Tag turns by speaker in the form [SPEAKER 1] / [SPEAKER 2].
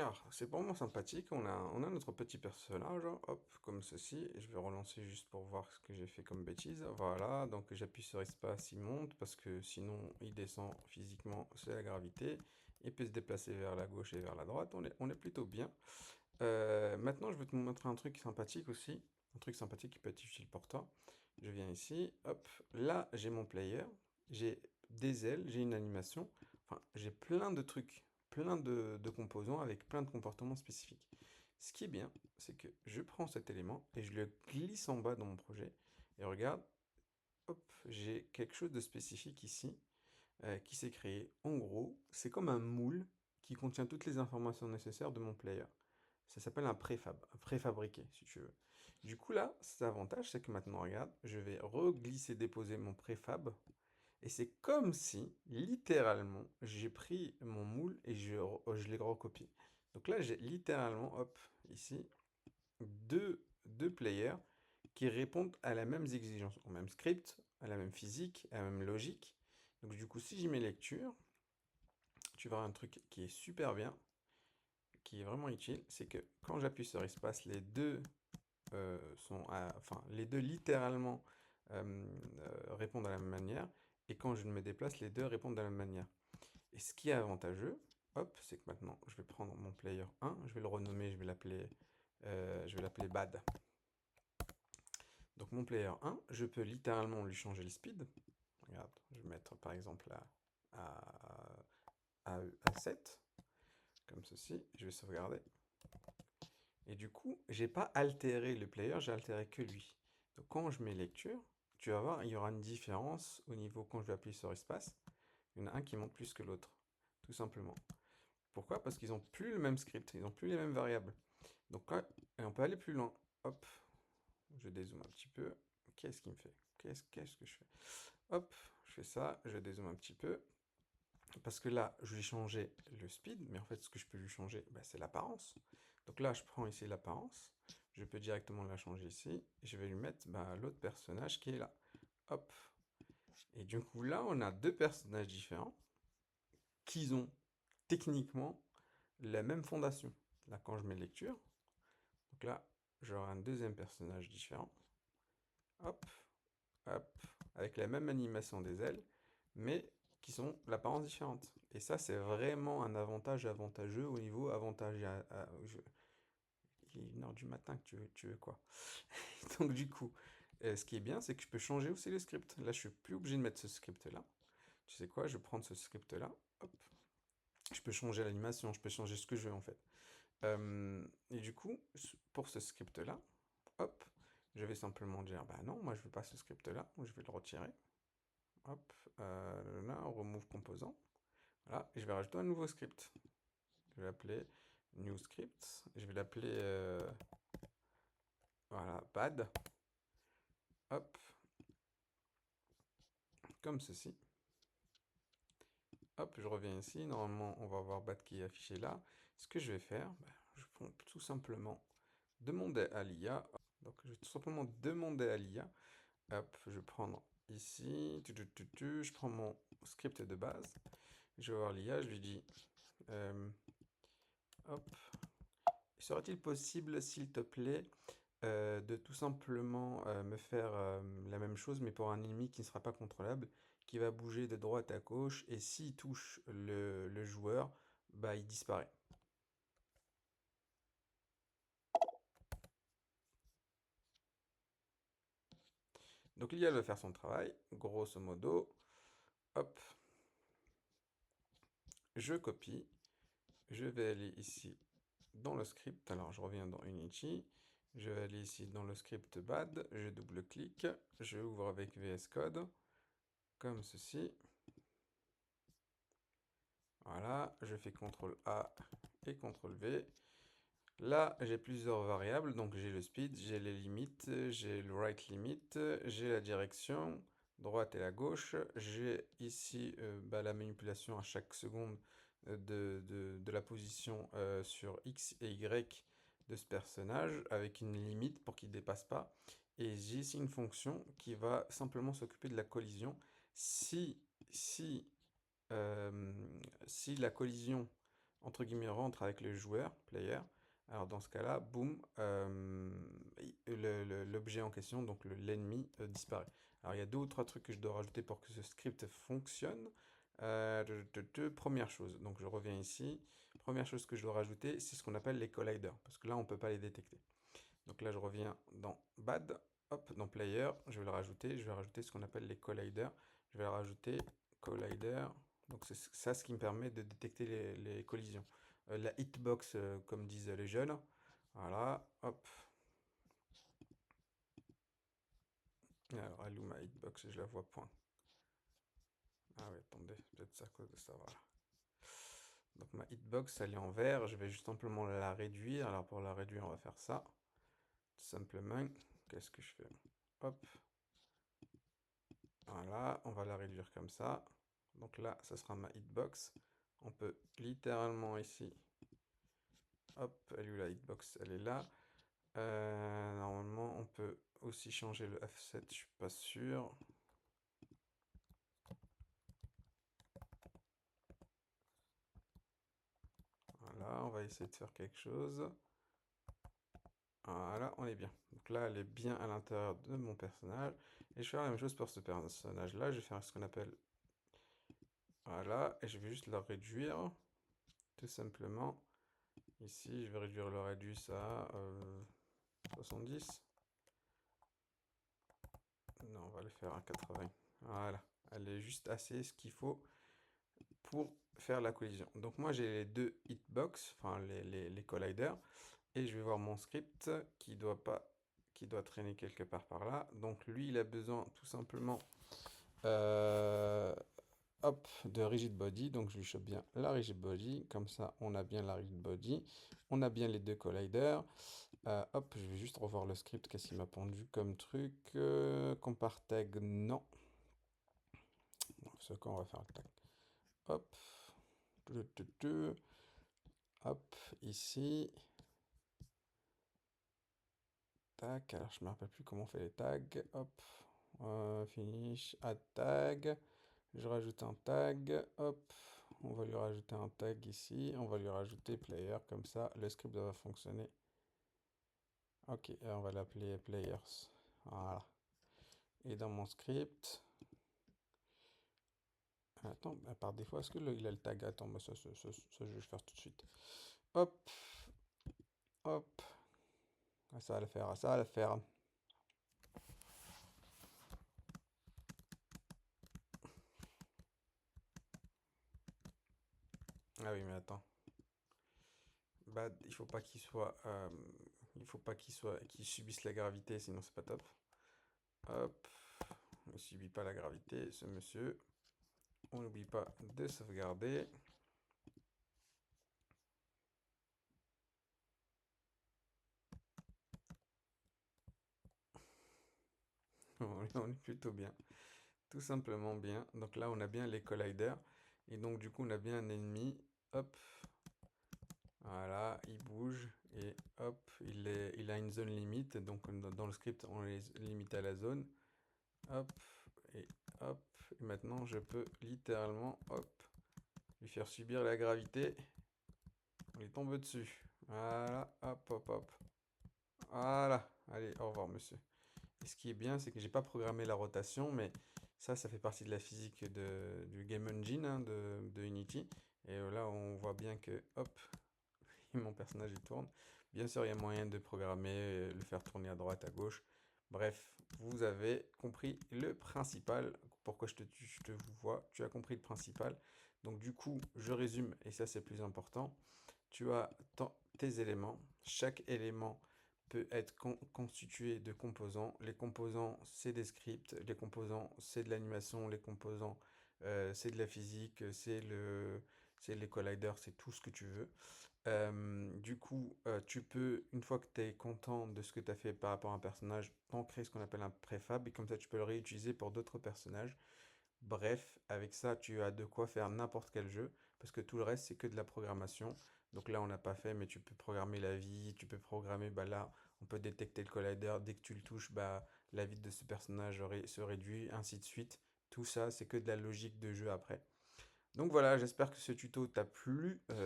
[SPEAKER 1] Alors, c'est vraiment sympathique. On a notre petit personnage, hop, comme ceci. Et je vais relancer juste pour voir ce que j'ai fait comme bêtise. Voilà, donc j'appuie sur espace, il monte, parce que sinon il descend physiquement, c'est la gravité. Il peut se déplacer vers la gauche et vers la droite. On est plutôt bien. Maintenant, je vais te montrer un truc sympathique aussi. Un truc sympathique qui peut être utile pour toi. Je viens ici, hop. Là, j'ai mon player. J'ai des ailes, j'ai une animation. Enfin, j'ai plein de trucs, plein de composants avec plein de comportements spécifiques. Ce qui est bien, c'est que je prends cet élément et je le glisse en bas dans mon projet. Et regarde, hop, j'ai quelque chose de spécifique ici qui s'est créé. En gros, c'est comme un moule qui contient toutes les informations nécessaires de mon player. Ça s'appelle un préfab, un préfabriqué, si tu veux. Du coup, là, cet avantage, c'est que maintenant, regarde, je vais reglisser, déposer mon préfab. Et c'est comme si, littéralement, j'ai pris mon moule et je l'ai recopié. Donc là, j'ai littéralement, hop, ici, deux players qui répondent à la même exigence, au même script, à la même physique, à la même logique. Donc du coup, si j'y mets lecture, tu verras un truc qui est super bien, qui est vraiment utile, c'est que quand j'appuie sur espace, les deux enfin, les deux littéralement répondent à la même manière, et quand je me déplace, les deux répondent de la même manière. Et ce qui est avantageux, hop, c'est que maintenant, je vais prendre mon player 1, je vais le renommer, je vais l'appeler bad. Donc mon player 1, je peux littéralement lui changer le speed. Regarde, je vais mettre par exemple à, à 7, comme ceci, je vais sauvegarder. Et du coup, j'ai pas altéré le player, j'ai altéré que lui. Donc quand je mets lecture, tu vas voir, il y aura une différence au niveau quand je vais appuyer sur espace. Il y en a un qui monte plus que l'autre, tout simplement. Pourquoi? Parce qu'ils n'ont plus le même script, ils n'ont plus les mêmes variables. Donc là, et on peut aller plus loin. Hop, je dézoome un petit peu. Qu'est-ce qu'il me fait? Qu'est-ce que je fais? Hop, je fais ça, je dézoome un petit peu. Parce que là, je lui ai changé le speed, mais en fait, ce que je peux lui changer, bah, c'est l'apparence. Donc là, je prends ici l'apparence, je peux directement la changer ici, et je vais lui mettre bah, l'autre personnage qui est là. Hop. Et du coup, là, on a deux personnages différents qui ont techniquement la même fondation. Là, quand je mets lecture, donc là, j'aurai un deuxième personnage différent. Hop, hop, avec la même animation des ailes, mais qui sont l'apparence différente. Et ça, c'est vraiment un avantage avantageux au niveau avantage. Il est 1 heure du matin que tu veux quoi. Donc du coup, ce qui est bien, c'est que je peux changer aussi le script. Là, je suis plus obligé de mettre ce script-là. Tu sais quoi, je vais prendre ce script-là, hop. Je peux changer l'animation, je peux changer ce que je veux en fait. Et du coup, pour ce script-là, hop, je vais simplement dire, bah non, moi je veux pas ce script-là, je vais le retirer. Hop, là, remove composant. Voilà, et je vais rajouter un nouveau script. Je vais l'appeler new script. Je vais l'appeler voilà, bad. Hop, comme ceci. Hop, je reviens ici. Normalement, on va avoir bad qui est affiché là. Ce que je vais faire, ben, je vais tout simplement demander à l'IA. Donc, je vais tout simplement demander à l'IA. Hop, je vais prendre ici. Je prends mon script de base. Je vais voir l'IA. Je lui dis hop. Serait-il possible, s'il te plaît, de tout simplement me faire la même chose, mais pour un ennemi qui ne sera pas contrôlable, qui va bouger de droite à gauche, et s'il touche le joueur, bah il disparaît. Donc l'IA va faire son travail, grosso modo. Hop, je copie, je vais aller ici dans le script, alors je reviens dans Unity, je vais aller ici dans le script bad, je double-clique, je ouvre avec VS Code, comme ceci. Voilà, je fais CTRL A et CTRL V. Là, j'ai plusieurs variables, donc j'ai le speed, j'ai les limites, j'ai le right limit, j'ai la direction, droite et la gauche, j'ai ici bah, la manipulation à chaque seconde de la position sur X et Y de ce personnage, avec une limite pour qu'il ne dépasse pas, et j'ai ici une fonction qui va simplement s'occuper de la collision. Si, si, si la collision entre guillemets, rentre avec le joueur, player. Alors dans ce cas-là, boum, l'objet en question, donc l'ennemi, disparaît. Alors il y a deux ou trois trucs que je dois rajouter pour que ce script fonctionne. Première chose, donc je reviens ici. Première chose que je dois rajouter, c'est ce qu'on appelle les colliders, parce que là on ne peut pas les détecter. Donc là je reviens dans bad, hop, dans player, je vais le rajouter, je vais rajouter ce qu'on appelle les colliders. Je vais le rajouter collider, donc c'est ça ce qui me permet de détecter les collisions. La hitbox, comme disent les jeunes, voilà, hop. Alors, elle est où ma hitbox? Je la vois point. Ah oui, attendez, peut-être ça à cause de ça, voilà. Donc ma hitbox, elle est en vert, je vais juste simplement la réduire. Alors pour la réduire, on va faire ça. Tout simplement, qu'est-ce que je fais? Hop, voilà, on va la réduire comme ça. Donc là, ça sera ma hitbox. On peut littéralement ici, hop, elle est où la hitbox? Elle est là. Normalement, on peut aussi changer le offset, je suis pas sûr. Voilà, on va essayer de faire quelque chose. Voilà, on est bien. Donc là, elle est bien à l'intérieur de mon personnage. Et je vais faire la même chose pour ce personnage-là. Je vais faire ce qu'on appelle... Voilà, et je vais juste la réduire, tout simplement. Ici, je vais réduire le radius à 70. Non, on va le faire à 80. Voilà, elle est juste assez ce qu'il faut pour faire la collision. Donc moi, j'ai les deux hitbox, enfin les colliders. Et je vais voir mon script qui doit traîner quelque part par là. Donc lui, il a besoin tout simplement euh, hop, de rigid body. Donc je lui chope bien la rigid body. Comme ça, on a bien la rigid body. On a bien les deux colliders. Hop, je vais juste revoir le script. Qu'est-ce qu'il m'a pondu comme truc? Compare tag, non. Bon, ce qu'on va faire le tag. Hop. Hop, ici. Tac, alors je me rappelle plus comment on fait les tags. Hop, finish, add tag. Je rajoute un tag. Hop, on va lui rajouter un tag ici. On va lui rajouter player, comme ça le script va fonctionner. Ok, et on va l'appeler players. Voilà. Et dans mon script. Attends, par défaut, est-ce que il a le tag? Attends, bah, ça, je vais faire tout de suite. Hop, hop. Ah, ça va le faire, ça va le faire. Ah oui, mais attends. Bah, il faut pas qu'il soit, il faut pas qu'il subisse la gravité, sinon c'est pas top. Hop, on ne subit pas la gravité, ce monsieur. On n'oublie pas de sauvegarder. On est plutôt bien, tout simplement bien. Donc là, on a bien les colliders. Et donc du coup, on a bien un ennemi. Hop, voilà, il bouge et hop, il a une zone limite. Donc dans le script, on les limite à la zone. Hop, et hop. Et maintenant, je peux littéralement, hop, lui faire subir la gravité. On lui tombe dessus. Voilà, hop, hop, hop. Voilà, allez, au revoir, monsieur. Et ce qui est bien, c'est que j'ai pas programmé la rotation, mais ça fait partie de la physique du Game Engine hein, de Unity. Et là, on voit bien que, hop, mon personnage il tourne. Bien sûr, il y a moyen de programmer, le faire tourner à droite, à gauche. Bref, vous avez compris le principal. Pourquoi je te vois, tu as compris le principal. Donc du coup, je résume, et ça c'est plus important. Tu as tes éléments. Chaque élément peut être constitué de composants. Les composants, c'est des scripts. Les composants, c'est de l'animation. Les composants, c'est de la physique. C'est les colliders, c'est tout ce que tu veux. Du coup, tu peux, une fois que tu es content de ce que tu as fait par rapport à un personnage, en créer ce qu'on appelle un préfab. Et comme ça, tu peux le réutiliser pour d'autres personnages. Bref, avec ça, tu as de quoi faire n'importe quel jeu, parce que tout le reste, c'est que de la programmation. Donc là, on n'a pas fait, mais tu peux programmer la vie, tu peux programmer, bah là, on peut détecter le collider, dès que tu le touches, bah, la vie de ce personnage se réduit, ainsi de suite. Tout ça, c'est que de la logique de jeu après. Donc voilà, j'espère que ce tuto t'a plu.